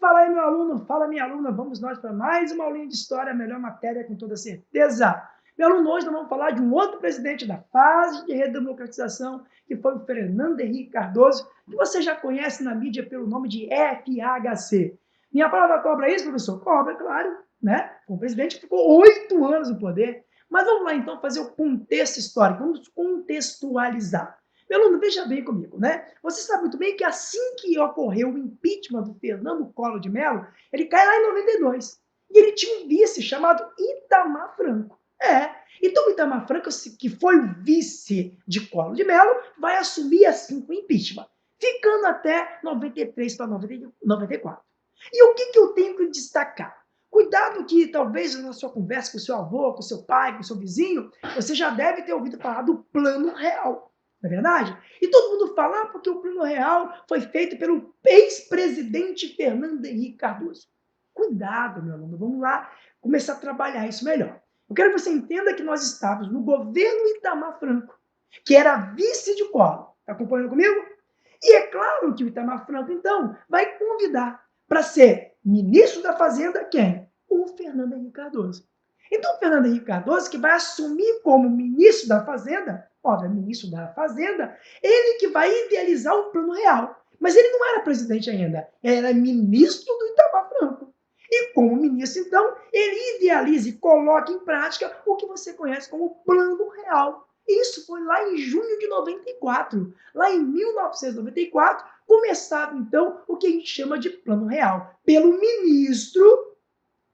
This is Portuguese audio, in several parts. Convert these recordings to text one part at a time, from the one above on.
Fala aí, meu aluno, fala minha aluna, vamos nós para mais uma aulinha de história, a melhor matéria com toda certeza. Meu aluno, hoje nós vamos falar de um outro presidente da fase de redemocratização, que foi o Fernando Henrique Cardoso, que você já conhece na mídia pelo nome de FHC. Minha palavra cobra isso, professor? Cobra, claro, né? O presidente ficou 8 anos no poder. Mas vamos lá, então, fazer o contexto histórico, vamos contextualizar. Meu aluno, veja bem comigo, né? Você sabe muito bem que assim que ocorreu o impeachment do Fernando Collor de Mello, ele cai lá em 92. E ele tinha um vice chamado Itamar Franco. Então o Itamar Franco, que foi o vice de Collor de Mello, vai assumir assim o impeachment, ficando até 93 para 94. E o que eu tenho que destacar? Cuidado que talvez na sua conversa com o seu avô, com o seu pai, com o seu vizinho, você já deve ter ouvido falar do Plano Real. Não é verdade? E todo mundo fala porque o Plano Real foi feito pelo ex-presidente Fernando Henrique Cardoso. Cuidado, meu aluno, vamos lá começar a trabalhar isso melhor. Eu quero que você entenda que nós estávamos no governo Itamar Franco, que era vice de Collor. Está acompanhando comigo? E é claro que o Itamar Franco, então, vai convidar para ser ministro da Fazenda quem? O Fernando Henrique Cardoso. Então, o Fernando Henrique Cardoso, que vai assumir como ministro da Fazenda, ministro da Fazenda, ele que vai idealizar o Plano Real. Mas ele não era presidente ainda, ele era ministro do Itamar Franco. E como ministro, então, ele idealiza e coloca em prática o que você conhece como Plano Real. Isso foi lá em junho de 94. Lá em 1994, começava, então, o que a gente chama de Plano Real, pelo ministro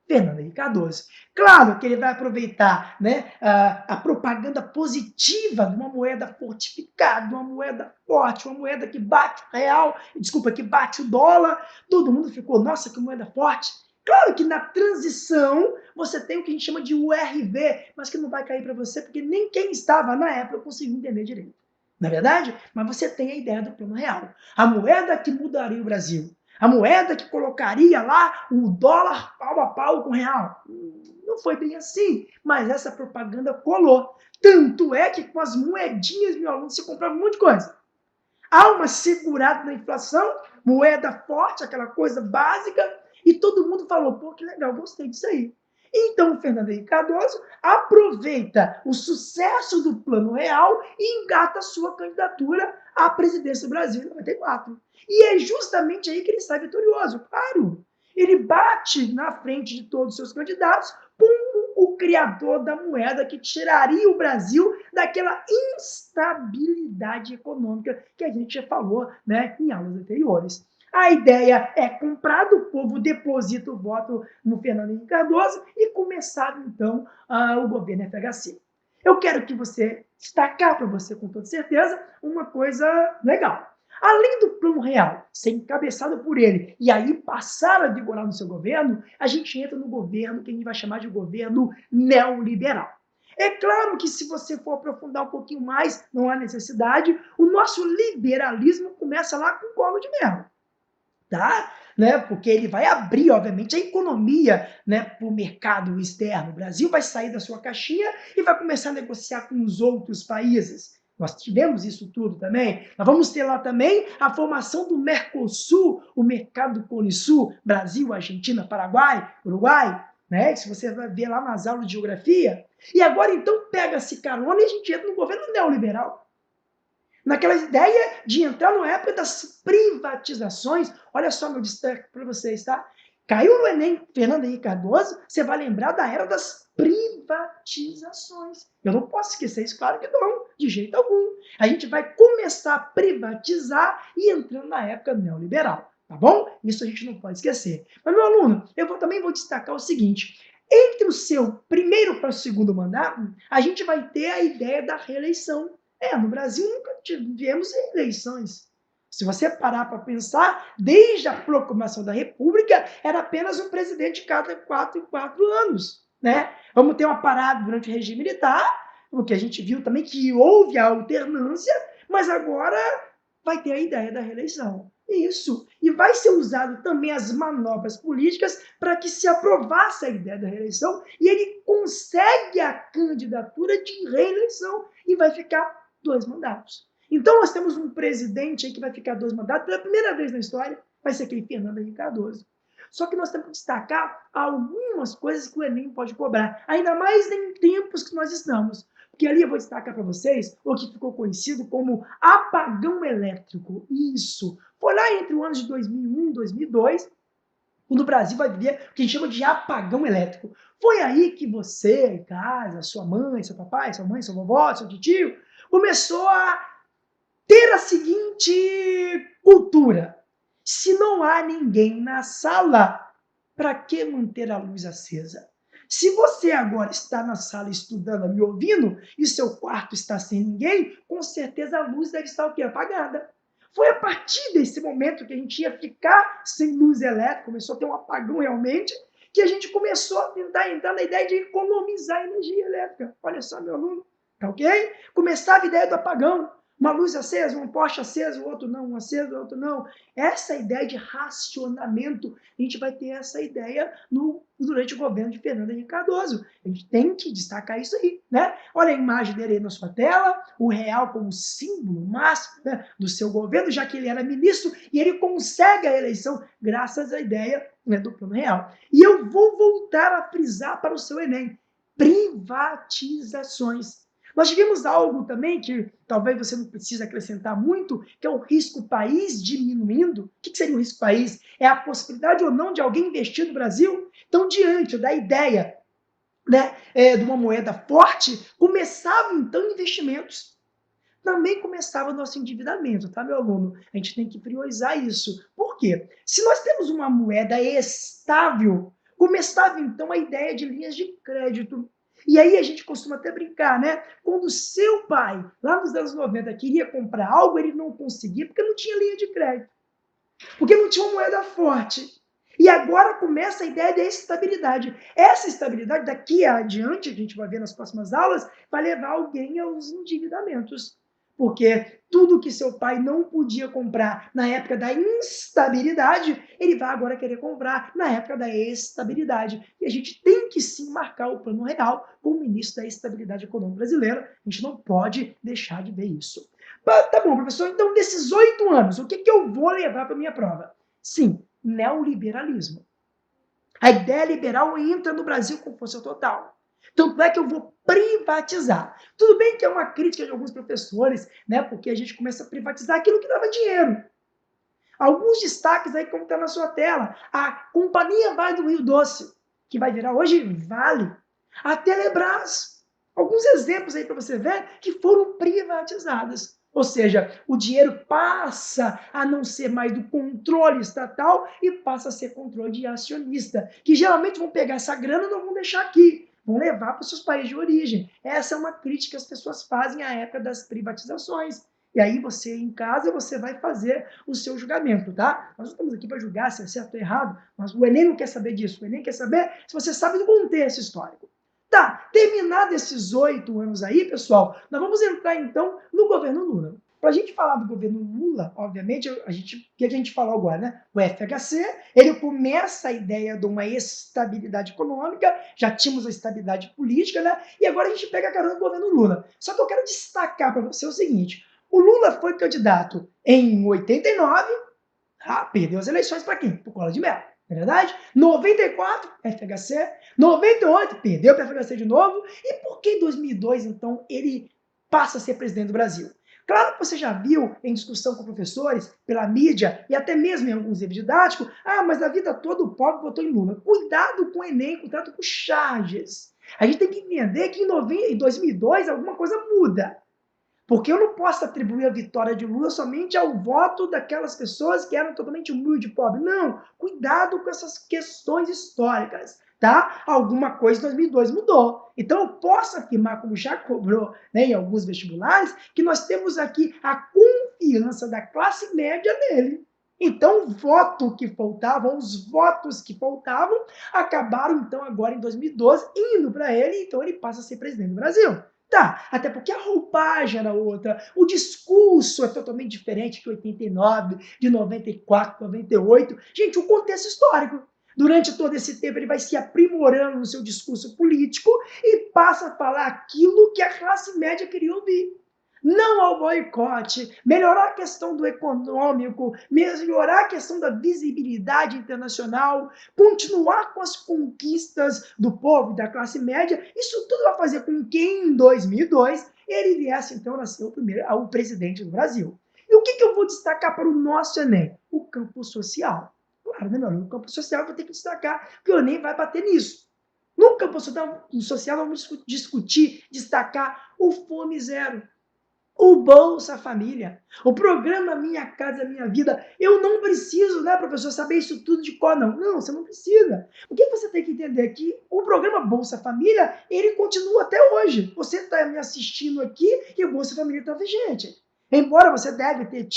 Fernando Henrique Cardoso. Claro que ele vai aproveitar, né, a propaganda positiva de uma moeda fortificada, de uma moeda forte, uma moeda que bate o real, desculpa, que bate o dólar. Todo mundo ficou, nossa, que moeda forte. Claro que na transição você tem o que a gente chama de URV, mas que não vai cair para você, porque nem quem estava na época conseguiu entender direito. Não é verdade? Mas você tem a ideia do Plano Real. A moeda que mudaria o Brasil. A moeda que colocaria lá o dólar pau a pau com o real. Não foi bem assim, mas essa propaganda colou. Tanto é que com as moedinhas, meu aluno, você comprava um monte de coisa. Há uma segurada na inflação, moeda forte, aquela coisa básica, e todo mundo falou, pô, que legal, gostei disso aí. Então, o Fernando Henrique Cardoso aproveita o sucesso do Plano Real e engata a sua candidatura à presidência do Brasil em 94. E é justamente aí que ele sai vitorioso, claro. Ele bate na frente de todos os seus candidatos como o criador da moeda que tiraria o Brasil daquela instabilidade econômica que a gente já falou, né, em aulas anteriores. A ideia é comprar do povo, deposita o voto no Fernando Henrique Cardoso e começar, então, o governo FHC. Eu quero que você destacar para você, com toda certeza, uma coisa legal. Além do Plano Real ser encabeçado por ele e aí passar a vigorar no seu governo, a gente entra no governo que a gente vai chamar de governo neoliberal. É claro que se você for aprofundar um pouquinho mais, não há necessidade, o nosso liberalismo começa lá com o Collor de Mello. Tá? Né? Porque ele vai abrir, obviamente, a economia, né, para o mercado externo. O Brasil vai sair da sua caixinha e vai começar a negociar com os outros países. Nós tivemos isso tudo também. Nós vamos ter lá também a formação do Mercosul, o mercado do Cone Sul, Brasil, Argentina, Paraguai, Uruguai, né? Se você vai ver lá nas aulas de geografia. E agora, então, pega-se carona e a gente entra no governo neoliberal. Naquela ideia de entrar na época das privatizações. Olha só meu destaque para vocês, tá? Caiu no Enem Fernando Henrique Cardoso, você vai lembrar da era das privatizações. Eu não posso esquecer isso, claro que não, de jeito algum. A gente vai começar a privatizar e entrando na época neoliberal, tá bom? Isso a gente não pode esquecer. Mas, meu aluno, também vou destacar o seguinte, entre o seu primeiro para o segundo mandato, a gente vai ter a ideia da reeleição. No Brasil nunca tivemos eleições. Se você parar para pensar, desde a proclamação da República, era apenas um presidente cada 4 em 4 anos. Né? Vamos ter uma parada durante o regime militar, porque a gente viu também que houve a alternância, mas agora vai ter a ideia da reeleição. Isso. E vai ser usado também as manobras políticas para que se aprovasse a ideia da reeleição e ele consegue a candidatura de reeleição e vai ficar 2 mandatos. Então, nós temos um presidente aí que vai ficar 2 mandatos pela primeira vez na história, vai ser aquele Fernando Henrique Cardoso. Só que nós temos que destacar algumas coisas que o Enem pode cobrar, ainda mais em tempos que nós estamos. Porque ali eu vou destacar para vocês o que ficou conhecido como apagão elétrico. Isso. Foi lá entre os anos de 2001 e 2002, quando o Brasil vai viver o que a gente chama de apagão elétrico. Foi aí que você, em casa, sua mãe, seu papai, sua mãe, sua vovó, seu tio, começou a ter a seguinte cultura: se não há ninguém na sala, para que manter a luz acesa? Se você agora está na sala estudando, me ouvindo, e seu quarto está sem ninguém, com certeza a luz deve estar o quê? Apagada. Foi a partir desse momento que a gente ia ficar sem luz elétrica, começou a ter um apagão realmente, que a gente começou a tentar entrar na ideia de economizar energia elétrica. Olha só, meu aluno, tá ok? Começava a ideia do apagão. Uma luz acesa, um poste aceso, o outro não, um aceso, o outro não. Essa ideia de racionamento, a gente vai ter essa ideia durante o governo de Fernando Henrique Cardoso. A gente tem que destacar isso aí, né? Olha a imagem dele aí na sua tela, o real como símbolo máximo, né, do seu governo, já que ele era ministro e ele consegue a eleição graças à ideia, né, do plano real. E eu vou voltar a frisar para o seu Enem: privatizações. Nós tivemos algo também que talvez você não precise acrescentar muito, que é o risco país diminuindo. O que seria o risco país? É a possibilidade ou não de alguém investir no Brasil. Então, diante da ideia, né, de uma moeda forte, começavam então investimentos. Também começava o nosso endividamento, tá, meu aluno? A gente tem que priorizar isso. Por quê? Se nós temos uma moeda estável, começava então a ideia de linhas de crédito. E aí a gente costuma até brincar, né? Quando o seu pai, lá nos anos 90, queria comprar algo, ele não conseguia porque não tinha linha de crédito. Porque não tinha uma moeda forte. E agora começa a ideia da estabilidade. Essa estabilidade, daqui adiante, a gente vai ver nas próximas aulas, vai levar alguém aos endividamentos. Porque tudo que seu pai não podia comprar na época da instabilidade, ele vai agora querer comprar na época da estabilidade. E a gente tem que sim marcar o plano real como ministro da estabilidade econômica brasileira. A gente não pode deixar de ver isso. Tá bom, professor, então desses 8 anos, o que eu vou levar para a minha prova? Sim, neoliberalismo. A ideia liberal entra no Brasil com força total. Tanto é que eu vou privatizar. Tudo bem que é uma crítica de alguns professores, né? Porque a gente começa a privatizar aquilo que dava dinheiro. Alguns destaques aí, como está na sua tela. A Companhia Vale do Rio Doce, que vai virar hoje Vale. A Telebrás. Alguns exemplos aí para você ver que foram privatizadas. Ou seja, o dinheiro passa a não ser mais do controle estatal e passa a ser controle de acionista, que geralmente vão pegar essa grana e não vão deixar aqui, vão levar para os seus países de origem. Essa é uma crítica que as pessoas fazem à época das privatizações. E aí você, em casa, você vai fazer o seu julgamento, tá? Nós não estamos aqui para julgar se é certo ou errado, mas o Enem não quer saber disso. O Enem quer saber se você sabe do contexto histórico. Tá, terminado esses 8 anos aí, pessoal, nós vamos entrar então no governo Lula. Para a gente falar do governo Lula, obviamente, o que a gente falou agora, né? O FHC, ele começa a ideia de uma estabilidade econômica, já tínhamos a estabilidade política, né? E agora a gente pega a carona do governo Lula. Só que eu quero destacar para você o seguinte: o Lula foi candidato em 89, perdeu as eleições para quem? Para o Collor de Mello. Não é verdade? 94, FHC. 98, perdeu para o FHC de novo. E por que em 2002, então, ele passa a ser presidente do Brasil? Claro que você já viu em discussão com professores, pela mídia e até mesmo em alguns livros didáticos, mas a vida toda o pobre votou em Lula. Cuidado com o Enem, cuidado com o Charges. A gente tem que entender que em 2002 alguma coisa muda. Porque eu não posso atribuir a vitória de Lula somente ao voto daquelas pessoas que eram totalmente humildes e pobres. Não, cuidado com essas questões históricas, tá? Alguma coisa em 2002 mudou. Então eu posso afirmar, como já cobrou, né, em alguns vestibulares, que nós temos aqui a confiança da classe média nele. Então, os votos que faltavam, acabaram então agora em 2012 indo para ele, então ele passa a ser presidente do Brasil. Tá, até porque a roupagem era outra, o discurso é totalmente diferente de 89, de 94, 98. Gente, o contexto histórico. Durante todo esse tempo ele vai se aprimorando no seu discurso político e passa a falar aquilo que a classe média queria ouvir. não ao boicote, melhorar a questão do econômico, melhorar a questão da visibilidade internacional, continuar com as conquistas do povo e da classe média. Isso tudo vai fazer com que em 2002 ele viesse então a ser o presidente do Brasil. E o que eu vou destacar para o nosso Enem? O campo social. Claro, né, meu amigo? O campo social eu vou ter que destacar, porque o Enem vai bater nisso. No campo social, vamos discutir, destacar o Fome Zero, o Bolsa Família, o programa Minha Casa Minha Vida. Eu não preciso, né, professor, saber isso tudo de cor, não. Não, você não precisa. O que você tem que entender é que o programa Bolsa Família, ele continua até hoje. Você está me assistindo aqui e o Bolsa Família está vigente. Embora você deve ter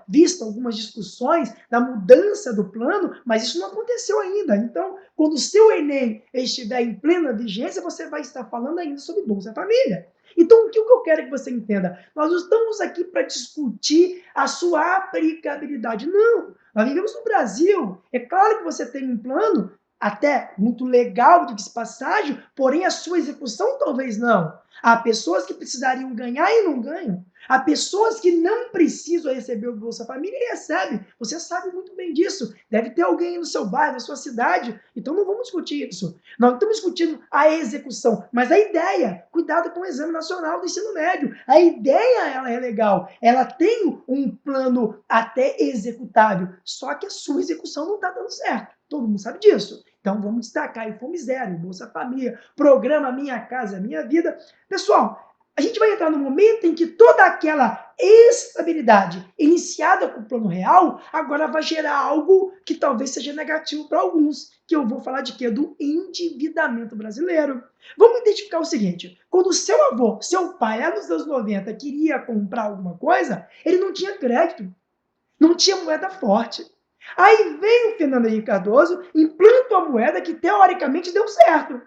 visto algumas discussões da mudança do plano, mas isso não aconteceu ainda. Então, quando o seu Enem estiver em plena vigência, você vai estar falando ainda sobre Bolsa Família. Então, o que eu quero que você entenda? Nós não estamos aqui para discutir a sua aplicabilidade. Não, nós vivemos no Brasil. É claro que você tem um plano, até muito legal de passagem, porém a sua execução talvez não. Há pessoas que precisariam ganhar e não ganham. Há pessoas que não precisam receber o Bolsa Família e recebem. Você sabe muito bem disso. Deve ter alguém no seu bairro, na sua cidade. Então não vamos discutir isso. Nós estamos discutindo a execução, mas a ideia, cuidado com o Exame Nacional do Ensino Médio. A ideia, ela é legal. Ela tem um plano até executável, só que a sua execução não está dando certo. Todo mundo sabe disso. Então vamos destacar aí Fome Zero, Bolsa Família, programa Minha Casa Minha Vida. Pessoal, a gente vai entrar no momento em que toda aquela estabilidade iniciada com o plano real agora vai gerar algo que talvez seja negativo para alguns, que eu vou falar de quê? Do endividamento brasileiro. Vamos identificar o seguinte, quando o seu avô, seu pai, lá nos anos 90, queria comprar alguma coisa, ele não tinha crédito, não tinha moeda forte. Aí vem o Fernando Henrique Cardoso, implanta uma moeda que teoricamente deu certo.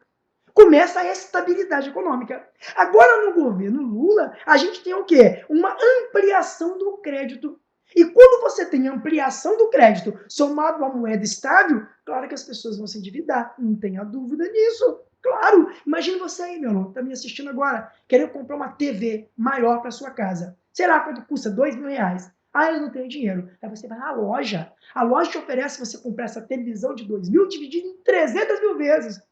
Começa a estabilidade econômica. Agora, no governo Lula, a gente tem o quê? Uma ampliação do crédito. E quando você tem ampliação do crédito somado a uma moeda estável, claro que as pessoas vão se endividar, não tenha dúvida nisso. Claro, imagine você aí, meu aluno, está me assistindo agora, querendo comprar uma TV maior para sua casa. Sei lá quanto custa, R$ 2.000. Ah, eu não tenho dinheiro. Aí você vai na loja. A loja te oferece você comprar essa televisão de 2.000 dividido em 300 mil vezes.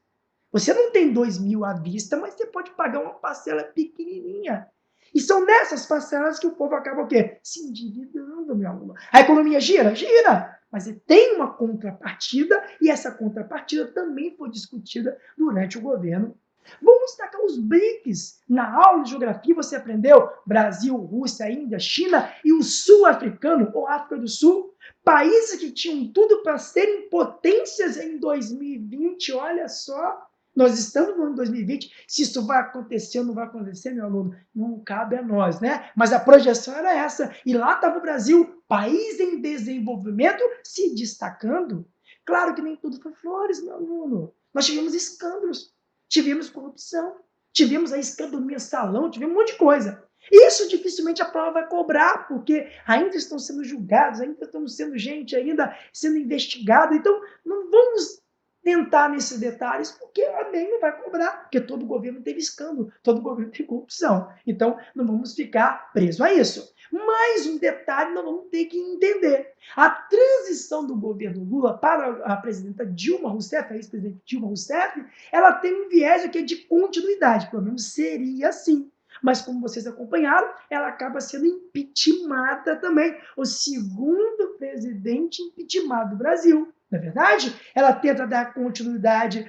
Você não tem 2.000 à vista, mas você pode pagar uma parcela pequenininha. E são nessas parcelas que o povo acaba o quê? Se endividando, meu aluno. A economia gira? Gira. Mas tem uma contrapartida e essa contrapartida também foi discutida durante o governo. Vamos destacar os BRICS. Na aula de geografia você aprendeu Brasil, Rússia, Índia, China e o sul-africano, ou África do Sul. Países que tinham tudo para serem potências em 2020, olha só. Nós estamos no ano 2020, se isso vai acontecer ou não vai acontecer, meu aluno, não cabe a nós, né? Mas a projeção era essa, e lá estava o Brasil, país em desenvolvimento, se destacando. Claro que nem tudo foi flores, meu aluno. Nós tivemos escândalos, tivemos corrupção, tivemos a escândalo mensalão, tivemos um monte de coisa. Isso dificilmente a prova vai cobrar, porque ainda estão sendo julgados, ainda estamos sendo gente ainda sendo investigada, então não vamos tentar nesses detalhes, porque a MEI não vai cobrar, porque todo governo teve escândalo, todo governo tem corrupção. Então, não vamos ficar presos a isso. Mais um detalhe nós vamos ter que entender. A transição do governo Lula para a presidenta Dilma Rousseff, a ex-presidente Dilma Rousseff, ela tem um viés aqui de continuidade, pelo menos seria assim. Mas, como vocês acompanharam, ela acaba sendo impeachmentada também. O segundo presidente impeachmentado do Brasil. Não é verdade? Ela tenta dar continuidade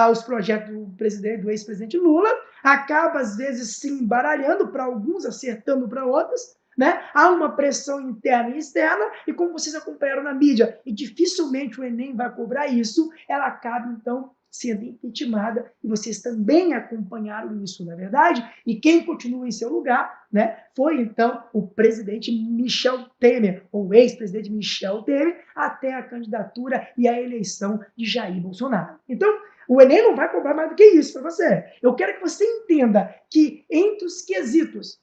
aos projetos do ex-presidente Lula, acaba, às vezes, se embaralhando para alguns, acertando para outros, né? Há uma pressão interna e externa, e como vocês acompanharam na mídia, e dificilmente o Enem vai cobrar isso, ela acaba, então, sendo impeachmentada, e vocês também acompanharam isso, na verdade? E quem continua em seu lugar, né, foi então o presidente Michel Temer, ou ex-presidente Michel Temer, até a candidatura e a eleição de Jair Bolsonaro. Então, o Enem não vai cobrar mais do que isso para você. Eu quero que você entenda que entre os quesitos,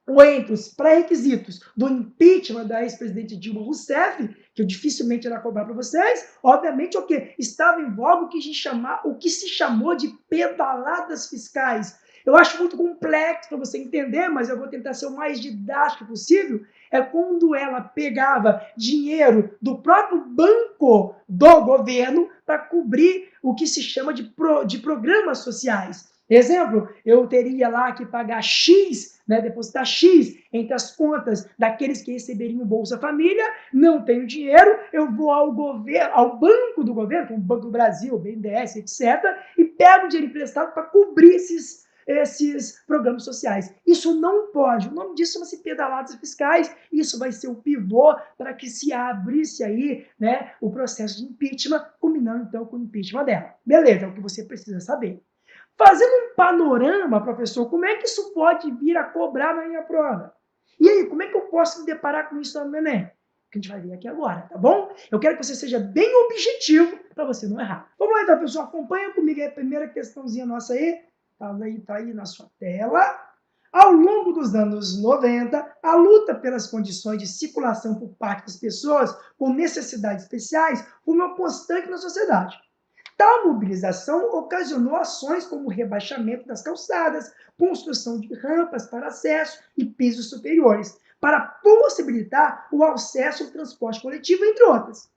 ou entre os pré-requisitos do impeachment da ex-presidente Dilma Rousseff, que eu dificilmente irá cobrar para vocês, obviamente o que estava em voga o que se chamou de pedaladas fiscais. Eu acho muito complexo para você entender, mas eu vou tentar ser o mais didático possível. É quando ela pegava dinheiro do próprio banco do governo para cobrir o que se chama de programas sociais. Exemplo, eu teria lá que pagar X, né, depositar X entre as contas daqueles que receberiam Bolsa Família, não tenho dinheiro, eu vou ao governo, ao banco do governo, como o Banco do Brasil, BNDES, etc., e pego dinheiro emprestado para cobrir esses programas sociais. Isso não pode. O nome disso chama-se pedaladas fiscais. Isso vai ser o pivô para que se abrisse aí, né, o processo de impeachment, culminando então com o impeachment dela. Beleza, é o que você precisa saber. Fazendo um panorama, professor, como é que isso pode vir a cobrar na minha prova? E aí, como é que eu posso me deparar com isso no Enem? Que a gente vai ver aqui agora, tá bom? Eu quero que você seja bem objetivo para você não errar. Vamos lá então, pessoal, acompanha comigo aí a primeira questãozinha nossa aí. Tá aí na sua tela. Ao longo dos anos 90, a luta pelas condições de circulação por parte das pessoas com necessidades especiais foi uma constante na sociedade. Tal mobilização ocasionou ações como o rebaixamento das calçadas, construção de rampas para acesso e pisos superiores, para possibilitar o acesso ao transporte coletivo, entre outras.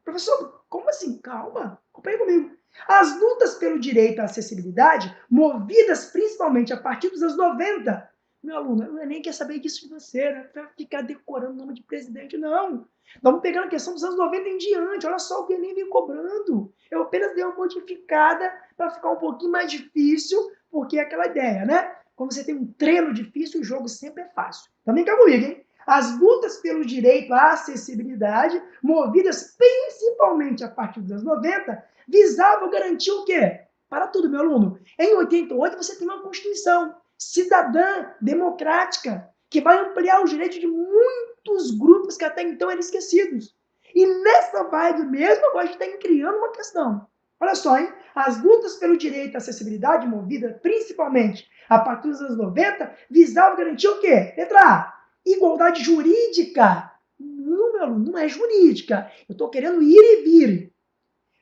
Professor, como assim? Calma, acompanhe comigo. As lutas pelo direito à acessibilidade, movidas principalmente a partir dos anos 90, meu aluno, eu nem quer saber disso de você, né? Não vai ficar decorando o nome de presidente, não. Vamos pegando a questão dos anos 90 em diante, olha só o que ele vem cobrando. Eu apenas dei uma modificada para ficar um pouquinho mais difícil, porque é aquela ideia, né? Quando você tem um treino difícil, o jogo sempre é fácil. Também cá comigo, hein? As lutas pelo direito à acessibilidade, movidas principalmente a partir dos anos 90, visavam garantir o quê? Para tudo, meu aluno. Em 88, você tem uma Constituição cidadã, democrática, que vai ampliar os direitos de muitos grupos que até então eram esquecidos. E nessa vibe mesmo, agora a gente está criando uma questão. Olha só, hein? As lutas pelo direito à acessibilidade, movidas principalmente a partir dos anos 90, visavam garantir o quê? Letra A, igualdade jurídica. Não, meu aluno, não é jurídica. Eu estou querendo ir e vir.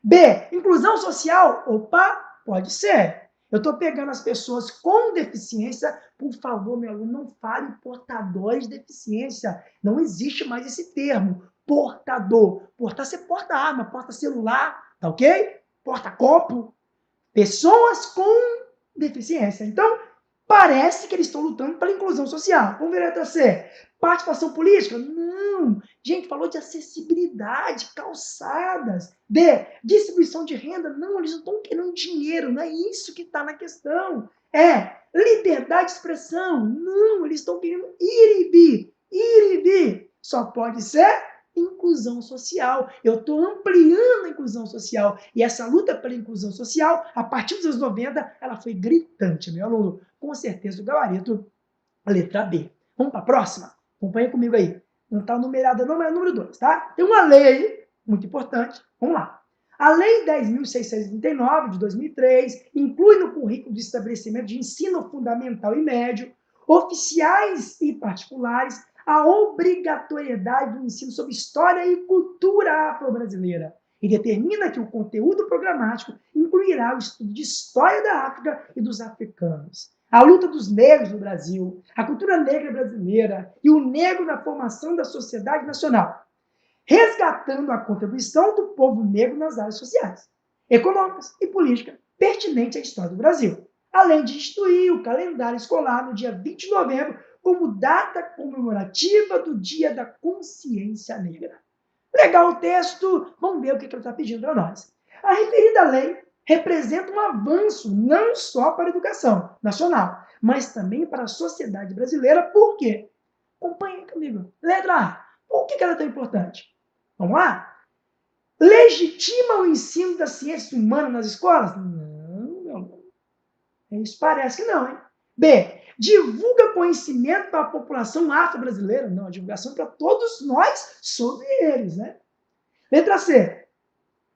B, inclusão social. Opa, pode ser. Eu estou pegando as pessoas com deficiência. Por favor, meu aluno, não fale portadores de deficiência. Não existe mais esse termo. Portador. Portar, você porta arma, porta celular, tá ok? Porta copo. Pessoas com deficiência. Então, parece que eles estão lutando pela inclusão social. Vamos ver a letra C. Participação política? Não. Gente, falou de acessibilidade, calçadas. D. Distribuição de renda? Não, eles não estão querendo dinheiro, não é isso que está na questão. É. Liberdade de expressão? Não, eles estão querendo ir e vir. Ir e vir. Só pode ser inclusão social. Eu estou ampliando a inclusão social. E essa luta pela inclusão social, a partir dos anos 90, ela foi gritante, meu aluno. Com certeza o gabarito, a letra B. Vamos para a próxima? Acompanha comigo aí. Não está numerada não, mas é o número 2, tá? Tem uma lei aí, muito importante. Vamos lá. A Lei 10.639, de 2003, inclui no currículo de estabelecimento de ensino fundamental e médio, oficiais e particulares, a obrigatoriedade do ensino sobre história e cultura afro-brasileira e determina que o conteúdo programático incluirá o estudo de história da África e dos africanos, a luta dos negros no Brasil, a cultura negra brasileira e o negro na formação da sociedade nacional, resgatando a contribuição do povo negro nas áreas sociais, econômicas e políticas pertinentes à história do Brasil, além de instituir o calendário escolar no dia 20 de novembro como data comemorativa do Dia da Consciência Negra. Legal o texto, vamos ver o que ele está pedindo para nós. A referida lei representa um avanço não só para a educação nacional, mas também para a sociedade brasileira. Por quê? Acompanhe comigo. Letra A. Por que ela é tão importante? Vamos lá? Legitima o ensino da ciência humana nas escolas? Não, meu amor. Isso parece que não, hein? B. Divulga conhecimento para a população afro-brasileira? Não, a divulgação para todos nós sobre eles, né? Letra C.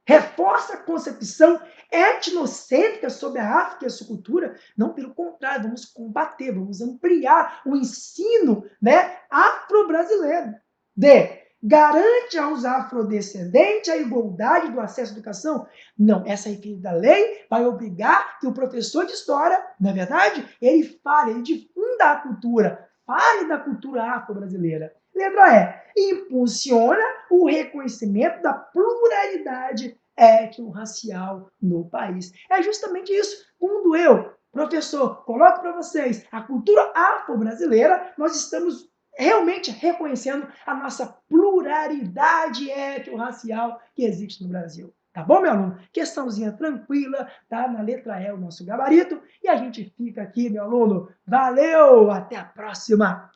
Reforça a concepção etnocêntrica sobre a África e a sua cultura? Não, pelo contrário, vamos combater, vamos ampliar o ensino, né, afro-brasileiro. D. garante aos afrodescendentes a igualdade do acesso à educação? Não, essa referida lei vai obrigar que o professor de história, na verdade, ele fale, ele difunda a cultura, fale da cultura afro-brasileira. Letra E, impulsiona o reconhecimento da pluralidade étnico-racial no país. É justamente isso. Quando eu, professor, coloco para vocês a cultura afro-brasileira, nós estamos realmente reconhecendo a nossa pluralidade étnico-racial que existe no Brasil. Tá bom, meu aluno? Questãozinha tranquila, tá? Na letra E o nosso gabarito. E a gente fica aqui, meu aluno. Valeu! Até a próxima!